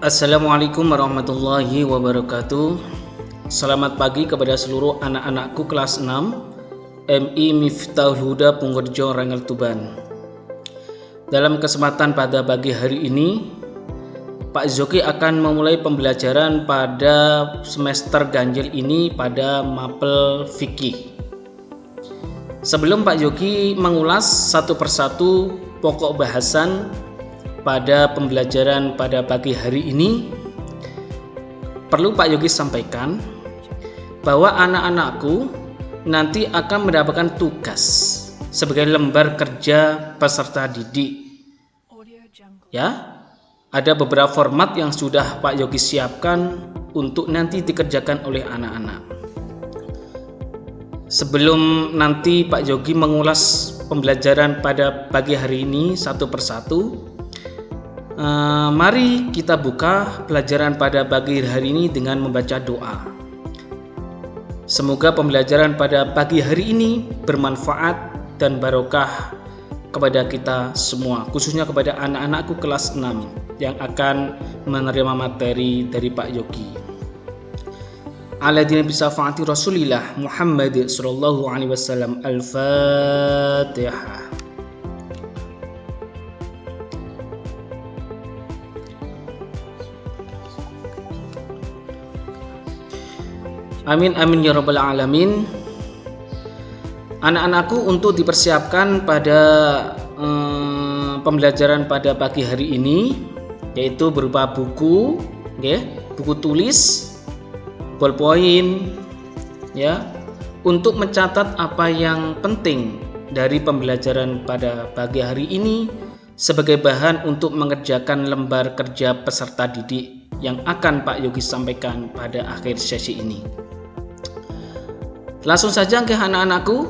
Assalamualaikum warahmatullahi wabarakatuh. Selamat pagi kepada seluruh anak-anakku kelas 6 MI Miftahul Huda Punggerjo Rangel Tuban. Dalam kesempatan pada pagi hari ini, Pak Zoki akan memulai pembelajaran pada semester ganjil ini pada mapel fikih. Sebelum Pak Zoki mengulas satu persatu pokok bahasan pada pembelajaran pada pagi hari ini, perlu Pak Yogi sampaikan bahwa anak-anakku nanti akan mendapatkan tugas sebagai lembar kerja peserta didik. Ya, ada beberapa format yang sudah Pak Yogi siapkan untuk nanti dikerjakan oleh anak-anak. Sebelum nanti Pak Yogi mengulas pembelajaran pada pagi hari ini satu persatu, mari kita buka pelajaran pada pagi hari ini dengan membaca doa. Semoga pembelajaran pada pagi hari ini bermanfaat dan barokah kepada kita semua, khususnya kepada anak-anakku kelas 6 yang akan menerima materi dari Pak Yogi. Aladina bisafaati Rasulillah Muhammad sallallahu alaihi wasallam. Al-Fatihah. Amin amin ya rabbal alamin. Anak-anakku untuk dipersiapkan pada pembelajaran pada pagi hari ini, yaitu berupa buku, buku tulis, ballpoint, untuk mencatat apa yang penting dari pembelajaran pada pagi hari ini sebagai bahan untuk mengerjakan lembar kerja peserta didik yang akan Pak Yogi sampaikan pada akhir sesi ini. Langsung saja ke anak-anakku,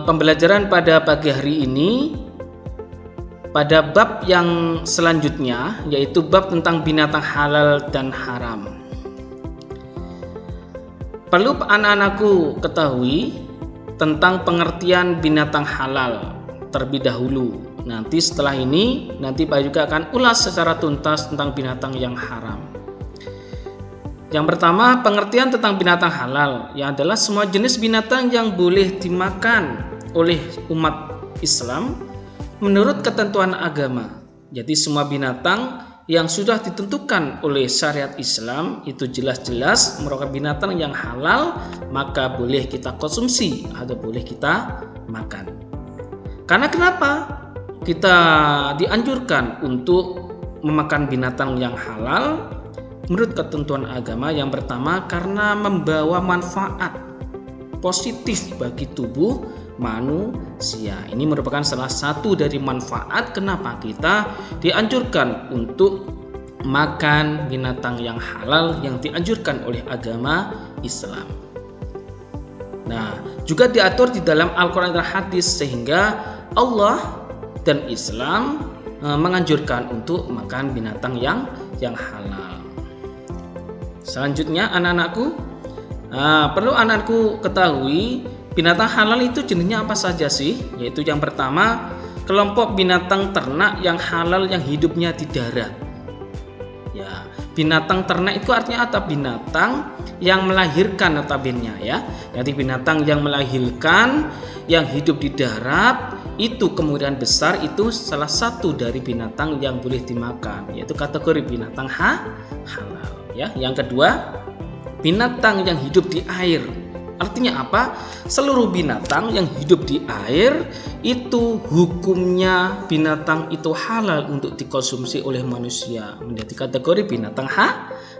pembelajaran pada pagi hari ini pada bab yang selanjutnya, yaitu bab tentang binatang halal dan haram. Perlu anak-anakku ketahui tentang pengertian binatang halal terlebih dahulu. Nanti setelah ini, nanti Pak juga akan ulas secara tuntas tentang binatang yang haram. Yang pertama, pengertian tentang binatang halal, yang adalah semua jenis binatang yang boleh dimakan oleh umat Islam menurut ketentuan agama. Jadi semua binatang yang sudah ditentukan oleh syariat Islam itu jelas-jelas merupakan binatang yang halal, maka boleh kita konsumsi atau boleh kita makan. Karena kenapa kita dianjurkan untuk memakan binatang yang halal menurut ketentuan agama? Yang pertama, karena membawa manfaat positif bagi tubuh manusia. Ini merupakan salah satu dari manfaat kenapa kita dianjurkan untuk makan binatang yang halal yang dianjurkan oleh agama Islam. Nah, juga diatur di dalam Al-Quran dan hadis, sehingga Allah dan Islam menganjurkan untuk makan binatang yang halal. Selanjutnya anak-anakku, perlu anakku ketahui binatang halal itu jenisnya apa saja sih? Yaitu yang pertama, kelompok binatang ternak yang halal yang hidupnya di darat. Ya, binatang ternak itu artinya apa? Binatang yang melahirkan notabene ya. Jadi binatang yang melahirkan yang hidup di darat itu kemungkinan besar itu salah satu dari binatang yang boleh dimakan, yaitu kategori binatang halal. Ya, yang kedua, binatang yang hidup di air. Artinya apa? Seluruh binatang yang hidup di air itu hukumnya binatang itu halal untuk dikonsumsi oleh manusia, menjadi kategori binatang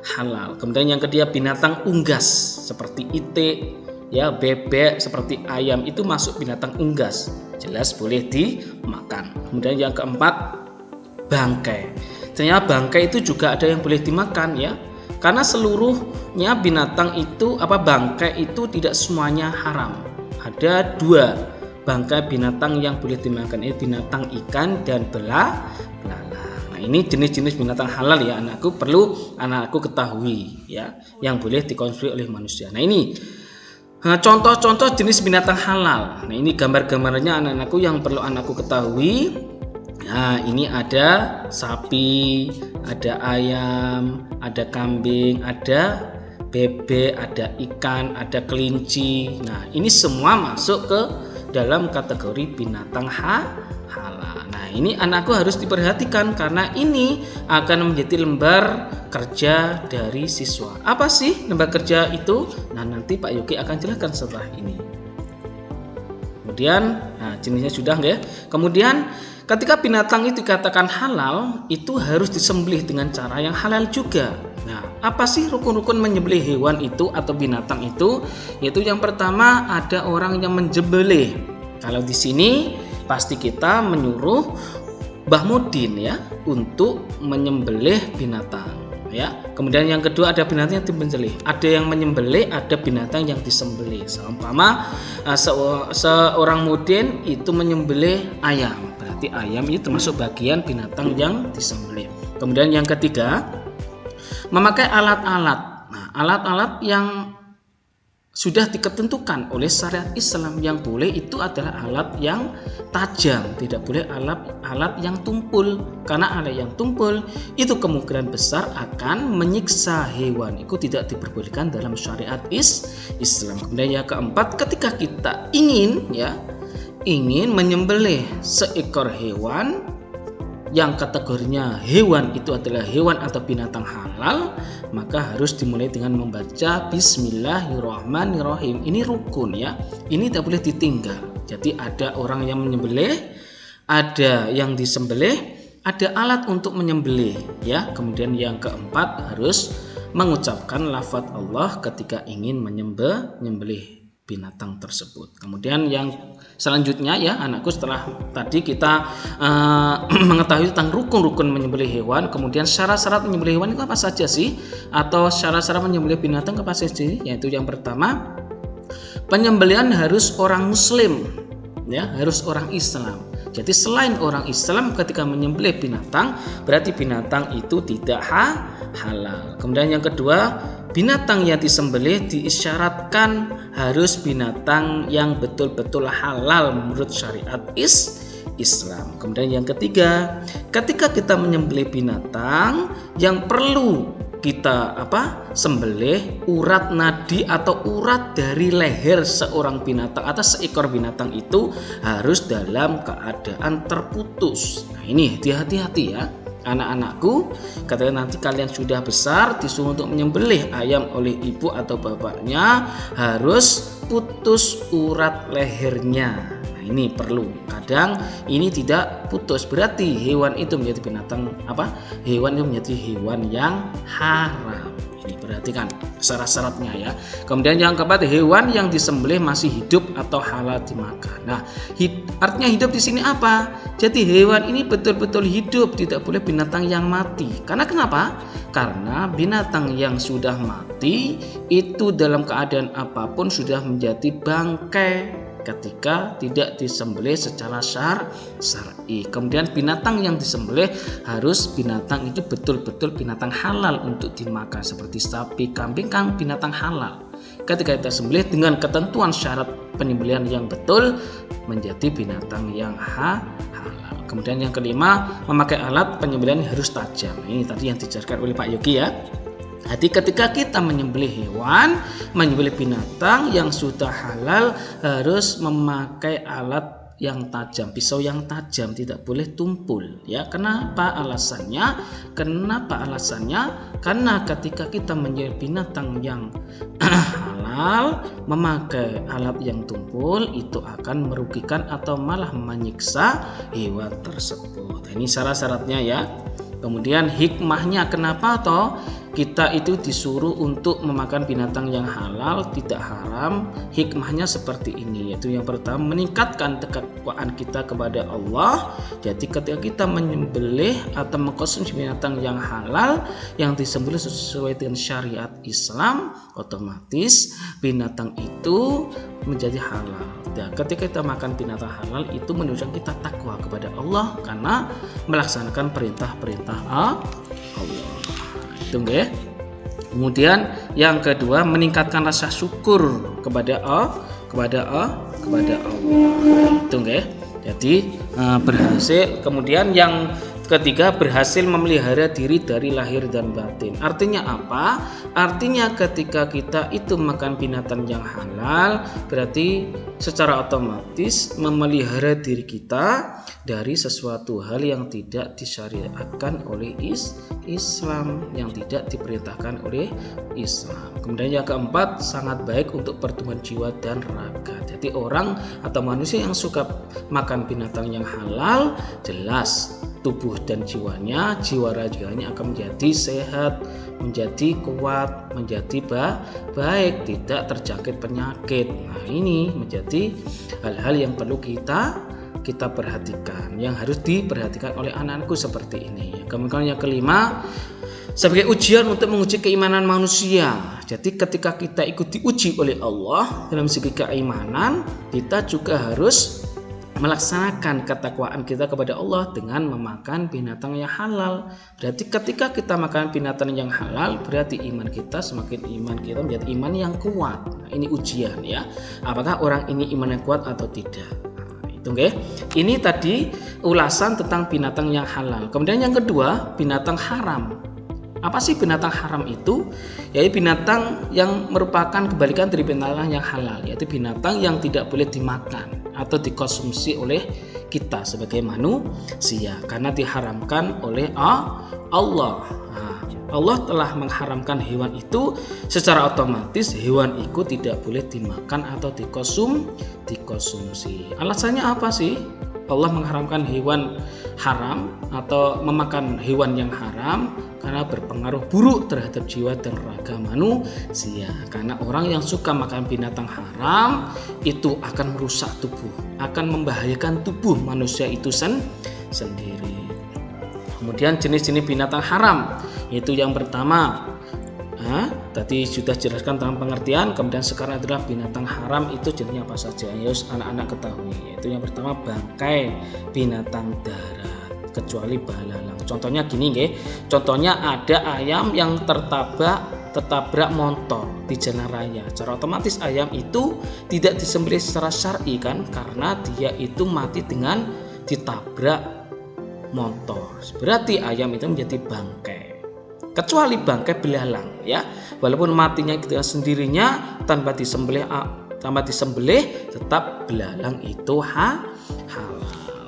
halal. Kemudian yang ketiga, binatang unggas seperti itik, bebek, seperti ayam itu masuk binatang unggas, jelas boleh dimakan. Kemudian yang keempat, bangkai. Ternyata bangkai itu juga ada yang boleh dimakan ya. Karena seluruhnya binatang itu bangkai itu tidak semuanya haram. Ada dua bangkai binatang yang boleh dimakan, yaitu binatang ikan dan belalang. Nah, ini jenis-jenis binatang halal ya anakku, perlu anakku ketahui ya, yang boleh dikonsumsi oleh manusia. Nah, ini contoh-contoh jenis binatang halal. Nah, ini gambar-gambarnya anak-anakku yang perlu anakku ketahui. Nah, ini ada sapi, ada ayam, ada kambing, ada bebek, ada ikan, ada kelinci. Nah, ini semua masuk ke dalam kategori binatang halal. Nah, ini anakku harus diperhatikan karena ini akan menjadi lembar kerja dari siswa. Apa sih lembar kerja itu? Nah, nanti Pak Yogi akan jelaskan setelah ini. Kemudian, nah jenisnya sudah ya. Kemudian ketika binatang itu dikatakan halal, itu harus disembelih dengan cara yang halal juga. Nah, apa sih rukun-rukun menyembelih hewan itu atau binatang itu? Yaitu yang pertama ada orang yang menyembelih. Kalau di sini pasti kita menyuruh Mbah Mudin ya untuk menyembelih binatang. Ya, kemudian yang kedua ada binatang yang disembelih, ada yang menyembelih, ada binatang yang disembelih. Seumpama seorang mudin itu menyembelih ayam, berarti ayam itu termasuk bagian binatang yang disembelih. Kemudian yang ketiga memakai alat-alat. Nah, alat-alat yang sudah diketentukan oleh syariat Islam yang boleh itu adalah alat yang tajam, tidak boleh alat yang tumpul, karena alat yang tumpul itu kemungkinan besar akan menyiksa hewan. Itu tidak diperbolehkan dalam syariat Islam. Kemudian yang keempat, ketika kita ingin menyembelih seekor hewan yang kategorinya hewan itu adalah hewan atau binatang halal, maka harus dimulai dengan membaca Bismillahirrahmanirrahim. Ini rukun ya, ini tidak boleh ditinggal. Jadi ada orang yang menyembelih, ada yang disembelih, ada alat untuk menyembelih ya. Kemudian yang keempat harus mengucapkan lafadz Allah ketika ingin menyembelih binatang tersebut. Kemudian yang selanjutnya ya anakku, setelah tadi kita mengetahui tentang rukun-rukun menyembelih hewan, kemudian syarat-syarat menyembelih hewan itu apa saja sih? Atau syarat-syarat menyembelih binatang apa saja sih? Yaitu yang pertama, penyembelihan harus orang muslim ya, harus orang Islam. Jadi selain orang Islam ketika menyembelih binatang, berarti binatang itu tidak halal. Kemudian yang kedua, binatang yang disembelih diisyaratkan harus binatang yang betul-betul halal menurut syariat Islam. Kemudian yang ketiga, ketika kita menyembelih binatang, yang perlu kita sembelih urat nadi atau urat dari leher seorang binatang atau seekor binatang itu harus dalam keadaan terputus. Nah, ini hati-hati ya anak-anakku, ketika nanti kalian sudah besar disuruh untuk menyembelih ayam oleh ibu atau bapaknya, harus putus urat lehernya. Nah, ini perlu. Kadang ini tidak putus, berarti hewan itu menjadi binatang hewan itu menjadi hewan yang haram. Ini perhatikan syarat-syaratnya ya. Kemudian yang keempat, hewan yang disembelih masih hidup atau halal dimakan. Nah, artinya hidup di sini apa? Jadi hewan ini betul-betul hidup, tidak boleh binatang yang mati. Karena kenapa? Karena binatang yang sudah mati itu dalam keadaan apapun sudah menjadi bangkai ketika tidak disembelih secara syar'i. Kemudian binatang yang disembelih harus binatang itu betul-betul binatang halal untuk dimakan, seperti sapi, kambing kan binatang halal. Ketika kita sembelih dengan ketentuan syarat penyembelihan yang betul, menjadi binatang yang halal. Kemudian yang kelima, memakai alat penyembelihan harus tajam. Ini tadi yang dijelaskan oleh Pak Yogi ya. Jadi ketika kita menyembelih hewan, menyembelih binatang yang sudah halal, harus memakai alat yang tajam, pisau yang tajam, tidak boleh tumpul ya. Kenapa alasannya? Karena ketika kita menyembelih binatang yang halal, memakai alat yang tumpul itu akan merugikan atau malah menyiksa hewan tersebut. Ini syarat-syaratnya ya. Kemudian hikmahnya kenapa kita itu disuruh untuk memakan binatang yang halal, tidak haram. Hikmahnya seperti ini, yaitu yang pertama, meningkatkan ketakwaan kita kepada Allah. Jadi ketika kita menyembelih atau mengkonsumsi binatang yang halal, yang disembelih sesuai dengan syariat Islam, otomatis binatang itu menjadi halal. Dan ketika kita makan binatang halal, itu menunjukkan kita takwa kepada Allah karena melaksanakan perintah-perintah Allah. Itu ya. Kemudian yang kedua, meningkatkan rasa syukur kepada Allah. Itu ya. Jadi berhasil. Kemudian yang ketiga, berhasil memelihara diri dari lahir dan batin. Artinya apa? Artinya ketika kita itu makan binatang yang halal, berarti secara otomatis memelihara diri kita dari sesuatu hal yang tidak disyariatkan oleh Islam, yang tidak diperintahkan oleh Islam. Kemudian yang keempat, sangat baik untuk pertumbuhan jiwa dan raga. Jadi orang atau manusia yang suka makan binatang yang halal, jelas tubuh dan jiwa raganya akan menjadi sehat, menjadi kuat, menjadi baik, tidak terjangkit penyakit. Nah, ini menjadi hal-hal yang perlu kita perhatikan, yang harus diperhatikan oleh anak-anakku seperti ini. Kemudian yang kelima, sebagai ujian untuk menguji keimanan manusia. Jadi ketika kita ikut diuji oleh Allah dalam segi keimanan, kita juga harus melaksanakan ketakwaan kita kepada Allah dengan memakan binatang yang halal. Berarti ketika kita makan binatang yang halal, berarti iman kita menjadi iman yang kuat. Nah, ini ujian ya. Apakah orang ini iman yang kuat atau tidak? Nah, itu okay. Ini tadi ulasan tentang binatang yang halal. Kemudian yang kedua, binatang haram. Apa sih binatang haram itu? Yaitu binatang yang merupakan kebalikan dari binatang yang halal, yaitu binatang yang tidak boleh dimakan atau dikonsumsi oleh kita sebagai manusia karena diharamkan oleh Allah. Nah, Allah telah mengharamkan hewan itu, secara otomatis hewan itu tidak boleh dimakan atau dikonsumsi. Alasannya apa sih? Allah mengharamkan hewan haram atau memakan hewan yang haram karena berpengaruh buruk terhadap jiwa dan raga manusia. Karena orang yang suka makan binatang haram itu akan merusak tubuh, akan membahayakan tubuh manusia itu sendiri. Kemudian jenis-jenis binatang haram, yaitu yang pertama, tadi sudah jelaskan tentang pengertian. Kemudian sekarang adalah binatang haram itu jenisnya apa saja, ya anak-anak ketahui. Yaitu yang pertama, bangkai binatang darat kecuali belalang. Contohnya gini nggih. Contohnya ada ayam yang tertabrak motor di jalan raya. Secara otomatis ayam itu tidak disembelih secara syar'i kan, karena dia itu mati dengan ditabrak motor. Berarti ayam itu menjadi bangkai. Kecuali bangkai belalang ya, walaupun matinya dengan sendirinya tanpa disembelih tetap belalang itu halal.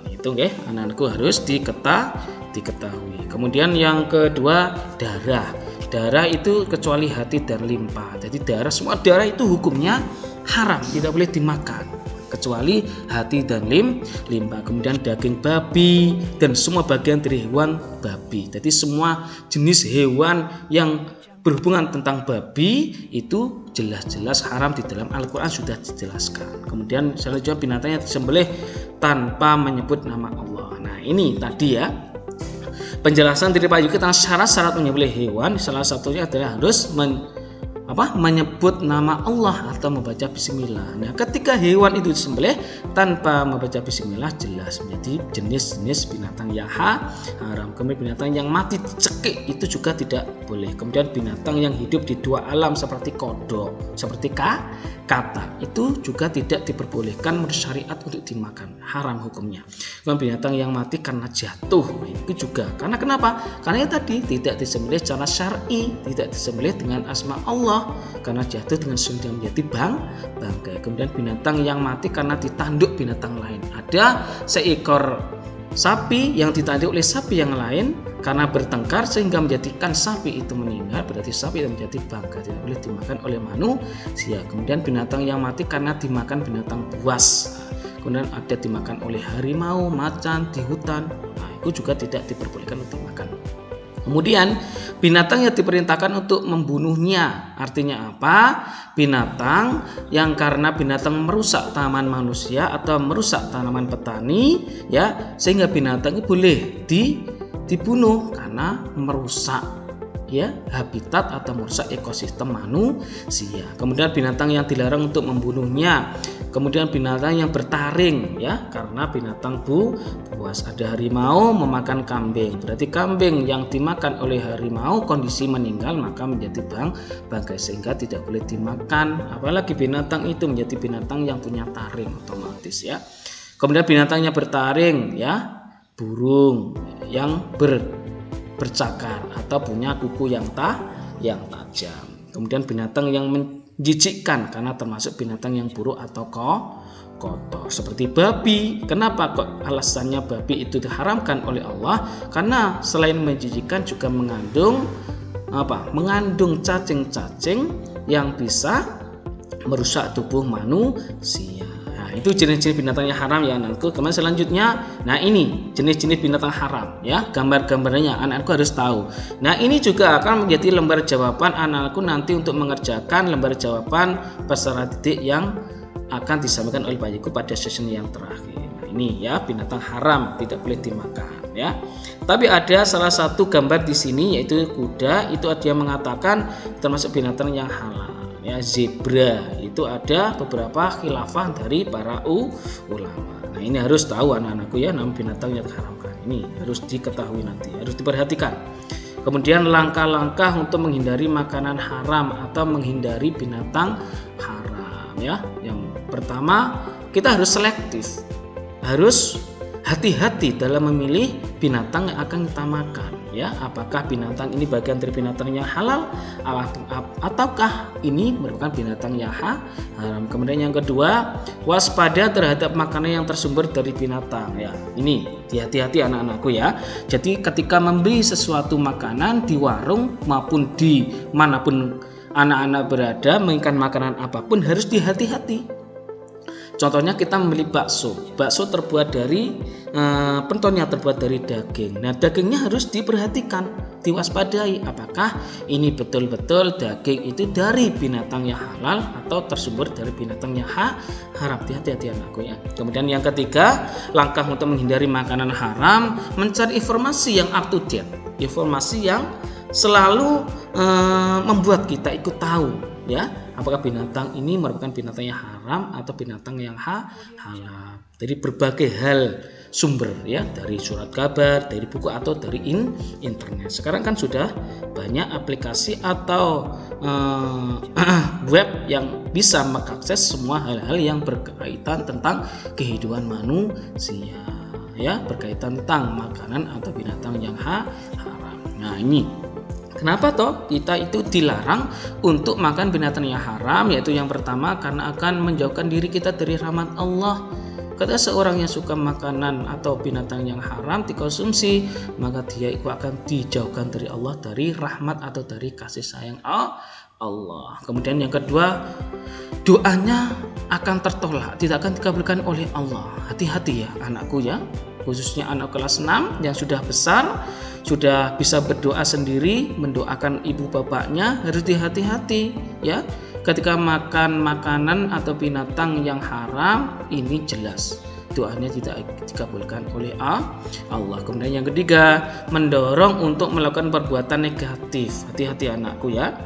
Itu nggih, anak-anakku harus diketahui. Kemudian yang kedua, darah itu kecuali hati dan limpa. Jadi semua darah itu hukumnya haram, tidak boleh dimakan kecuali hati dan limpa. Kemudian daging babi dan semua bagian dari hewan babi. Jadi semua jenis hewan yang berhubungan tentang babi itu jelas-jelas haram, di dalam Al-Quran sudah dijelaskan. Kemudian selanjutnya binatang yang disembelih tanpa menyebut nama Allah. Nah, ini tadi ya penjelasan dari Pak Yuki tentang syarat-syarat menyembelih hewan. Salah satunya adalah harus menyebut nama Allah atau membaca bismillah. Nah, ketika hewan itu disembelih tanpa membaca bismillah, jelas menjadi jenis-jenis binatang yang haram. Kemudian binatang yang mati dicekik itu juga tidak boleh. Kemudian binatang yang hidup di dua alam seperti kodok, seperti katak, itu juga tidak diperbolehkan menurut syariat untuk dimakan, haram hukumnya. Kemudian binatang yang mati karena jatuh, itu juga. Karena kenapa? Karena yang tadi tidak disembelih secara syar'i, tidak disembelih dengan asma Allah, karena jatuh dengan sudah menjadi bangkai. Kemudian binatang yang mati karena ditanduk binatang lain. Ada seekor sapi yang ditanduk oleh sapi yang lain karena bertengkar sehingga menjadikan sapi itu meninggal, berarti sapi itu menjadi bangkai, tidak boleh dimakan oleh manusia. Kemudian binatang yang mati karena dimakan binatang buas. Kemudian ada dimakan oleh harimau, macan di hutan. Nah, itu juga tidak diperbolehkan untuk dimakan. Kemudian binatang yang diperintahkan untuk membunuhnya, artinya apa? Binatang yang karena binatang merusak tanaman manusia atau merusak tanaman petani ya, sehingga binatang itu boleh dibunuh karena merusak ya habitat atau merusak ekosistem manusia. Kemudian binatang yang dilarang untuk membunuhnya. Kemudian binatang yang bertaring ya, karena binatang buas. Ada harimau memakan kambing, berarti kambing yang dimakan oleh harimau kondisi meninggal maka menjadi bangkai sehingga tidak boleh dimakan. Apalagi binatang itu menjadi binatang yang punya taring otomatis ya. Kemudian binatangnya bertaring, ya, burung yang bercakar atau punya kuku yang tajam. Kemudian binatang yang menjijikkan karena termasuk binatang yang buruk atau kotor seperti babi. Kenapa kok alasannya babi itu diharamkan oleh Allah? Karena selain menjijikkan juga mengandung cacing-cacing yang bisa merusak tubuh manusia. Nah, itu jenis-jenis binatang yang haram ya anakku. Kemudian selanjutnya, nah ini jenis-jenis binatang haram ya, gambar-gambarnya anakku harus tahu. Nah, ini juga akan menjadi lembar jawaban anakku nanti untuk mengerjakan lembar jawaban peserta didik yang akan disampaikan oleh Pak Yiku pada sesi yang terakhir. Nah, ini ya binatang haram, tidak boleh dimakan ya. Tapi ada salah satu gambar di sini yaitu kuda, itu ada yang mengatakan termasuk binatang yang halal. Ya, zebra itu ada beberapa khilafah dari para ulama. Nah, ini harus tahu anak-anakku ya, nama binatang yang diharamkan. Ini harus diketahui nanti, harus diperhatikan. Kemudian langkah-langkah untuk menghindari makanan haram atau menghindari binatang haram ya. Yang pertama, kita harus selektif. Harus hati-hati dalam memilih binatang yang akan kita makan ya. Apakah binatang ini bagian dari binatang yang halal ataukah ini merupakan binatang yang haram. Kemudian yang kedua, waspada terhadap makanan yang tersumber dari binatang ya. Ini hati-hati anak-anakku ya. Jadi ketika membeli sesuatu makanan di warung maupun di manapun anak-anak berada, menginginkan makanan apapun harus dihati-hati. Contohnya kita membeli bakso terbuat dari pentonnya terbuat dari daging. Nah, dagingnya harus diperhatikan, diwaspadai apakah ini betul-betul daging itu dari binatang yang halal atau tersumber dari binatang yang haram. Hati-hati anakku ya. Kemudian yang ketiga, langkah untuk menghindari makanan haram, mencari informasi yang up to date, informasi yang selalu membuat kita ikut tahu ya, apakah binatang ini merupakan binatang yang haram atau binatang yang halal. Dari berbagai hal sumber ya, dari surat kabar, dari buku atau dari internet. Sekarang kan sudah banyak aplikasi atau web yang bisa mengakses semua hal-hal yang berkaitan tentang kehidupan manusia ya, berkaitan tentang makanan atau binatang yang haram. Nah, ini kenapa toh kita itu dilarang untuk makan binatang yang haram? Yaitu yang pertama, karena akan menjauhkan diri kita dari rahmat Allah. Ketika seorang yang suka makanan atau binatang yang haram dikonsumsi, maka dia itu akan dijauhkan dari Allah, dari rahmat atau dari kasih sayang Allah. Kemudian yang kedua, doanya akan tertolak, tidak akan dikabulkan oleh Allah. Hati-hati ya anakku ya, khususnya anak kelas 6 yang sudah besar, sudah bisa berdoa sendiri, mendoakan ibu bapaknya, harus hati-hati ya. Ketika makan makanan atau binatang yang haram, ini jelas doanya tidak dikabulkan oleh Allah. Kemudian yang ketiga, mendorong untuk melakukan perbuatan negatif. Hati-hati anakku ya.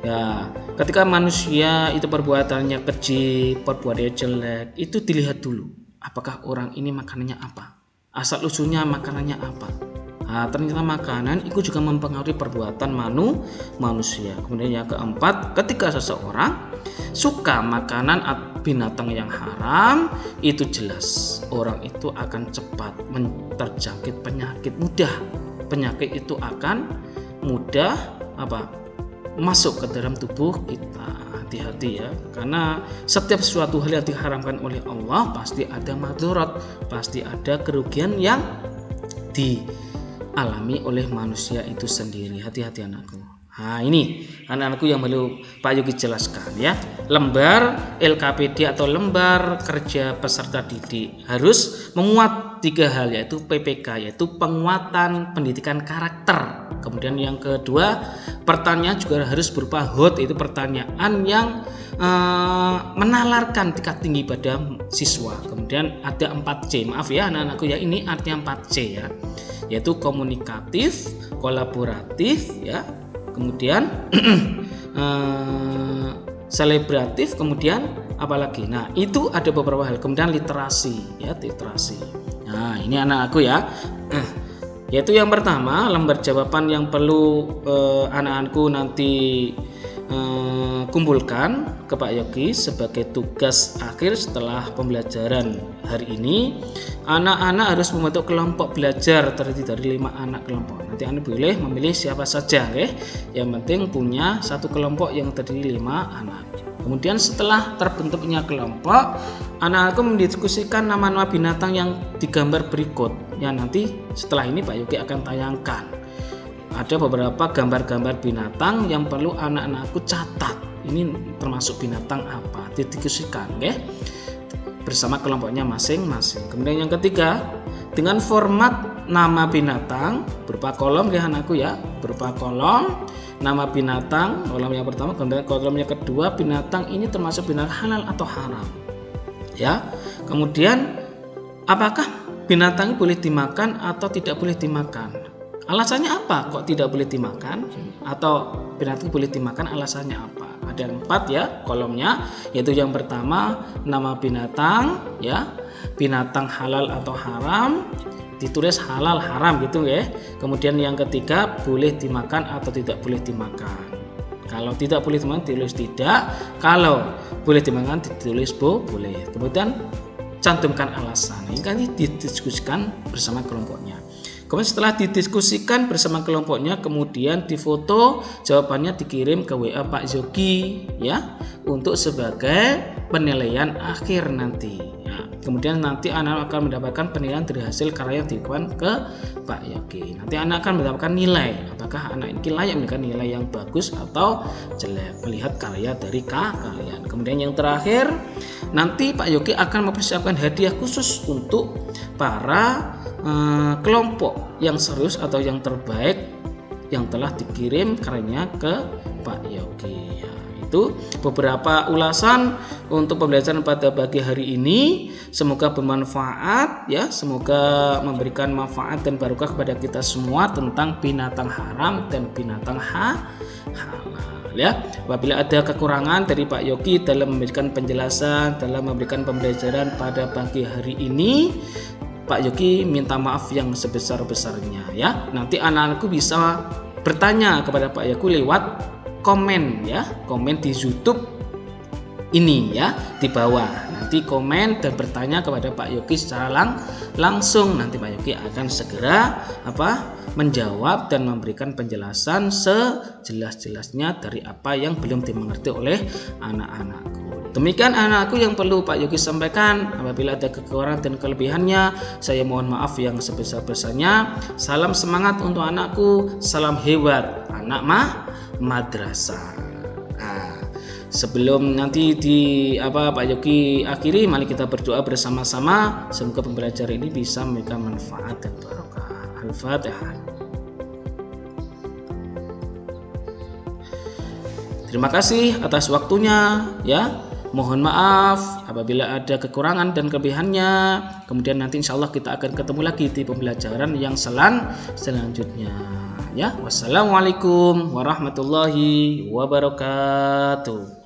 Ya, ketika manusia itu perbuatannya keji, perbuatannya jelek, itu dilihat dulu apakah orang ini makanannya apa, asal usulnya makanannya apa. Nah, ternyata makanan itu juga mempengaruhi perbuatan manusia. Kemudian yang keempat, ketika seseorang suka makanan atau binatang yang haram, itu jelas orang itu akan cepat terjangkit penyakit mudah. Penyakit itu akan mudah masuk ke dalam tubuh kita. Hati-hati ya, karena setiap suatu hal yang diharamkan oleh Allah pasti ada madharat, pasti ada kerugian yang dialami oleh manusia itu sendiri. Hati-hati anakku. Nah, ini anak-anakku yang perlu Pak Yogi jelaskan ya. Lembar LKPD atau lembar kerja peserta didik harus memuat 3 hal, yaitu PPK, yaitu penguatan pendidikan karakter. Kemudian yang kedua, pertanyaan juga harus berupa hot, yaitu pertanyaan yang menalarkan tingkat tinggi pada siswa. Kemudian ada 4C, maaf ya anak-anakku ya, ini artinya 4C ya, yaitu komunikatif, kolaboratif ya, kemudian selebratif, kemudian apalagi. Nah, itu ada beberapa hal. Kemudian literasi ya, literasi. Nah, ini anak-anakku ya. Yaitu yang pertama, lembar jawaban yang perlu anak-anakku nanti kumpulkan ke Pak Yogi sebagai tugas akhir setelah pembelajaran hari ini. Anak-anak harus membentuk kelompok belajar terdiri dari 5 anak kelompok. Nanti Anda boleh memilih siapa saja, yang penting punya satu kelompok yang terdiri 5 anak. Kemudian setelah terbentuknya kelompok, anak-anakku mendiskusikan nama-nama binatang yang digambar berikut. Ya, nanti setelah ini Pak Yogi akan tayangkan. Ada beberapa gambar-gambar binatang yang perlu anak-anakku catat. Ini termasuk binatang apa? Didiskusikan, bersama kelompoknya masing-masing. Kemudian yang ketiga, dengan format nama binatang berupa kolom, anakku ya, berupa kolom nama binatang, kolom yang pertama, kemudian kolom yang kedua, binatang ini termasuk binatang halal atau haram. Ya. Kemudian apakah binatang ini boleh dimakan atau tidak boleh dimakan? Alasannya apa kok tidak boleh dimakan? Atau binatang boleh dimakan, alasannya apa? Ada 4 ya kolomnya, yaitu yang pertama nama binatang, ya, binatang halal atau haram, ditulis halal haram gitu ya. Kemudian yang ketiga boleh dimakan atau tidak boleh dimakan. Kalau tidak boleh dimakan ditulis tidak, kalau boleh dimakan ditulis boleh. Kemudian cantumkan alasan. Ini kan didiskusikan bersama kelompoknya. Kemudian setelah didiskusikan bersama kelompoknya, kemudian difoto, jawabannya dikirim ke WA Pak Yogi ya, untuk sebagai penilaian akhir nanti. Ya, kemudian nanti anak akan mendapatkan penilaian dari hasil karya yang dikirimkan ke Pak Yogi. Nanti anak akan mendapatkan nilai, apakah anak ini layak mendapatkan nilai yang bagus atau jelek melihat karya dari kalian. Kemudian yang terakhir, nanti Pak Yogi akan mempersiapkan hadiah khusus untuk para kelompok yang serius atau yang terbaik yang telah dikirim karyanya ke Pak Yogi. Ya, itu beberapa ulasan untuk pembelajaran pada pagi hari ini. Semoga bermanfaat ya, semoga memberikan manfaat dan barokah kepada kita semua tentang binatang haram dan binatang halal ya. Apabila ada kekurangan dari Pak Yogi dalam memberikan penjelasan, dalam memberikan pembelajaran pada pagi hari ini, Pak Yogi minta maaf yang sebesar-besarnya ya. Nanti anak-anakku bisa bertanya kepada Pak Yogi lewat komen ya, komen di YouTube ini ya, di bawah. Nanti komen dan bertanya kepada Pak Yogi secara langsung. Nanti Pak Yogi akan segera menjawab dan memberikan penjelasan sejelas-jelasnya dari apa yang belum dimengerti oleh anak-anakku. Demikian anakku yang perlu Pak Yogi sampaikan. Apabila ada kekurangan dan kelebihannya, saya mohon maaf yang sebesar-besarnya. Salam semangat untuk anakku, salam hebat anak madrasah. Sebelum nanti Pak Yogi akhiri, mari kita berdoa bersama-sama. Semoga pembelajaran ini bisa memberikan manfaat dan barokah. Al-Fatihah. Terima kasih atas waktunya ya. Mohon maaf apabila ada kekurangan dan kelebihannya. Kemudian nanti insya Allah kita akan ketemu lagi di pembelajaran yang selanjutnya ya. Wassalamualaikum warahmatullahi wabarakatuh.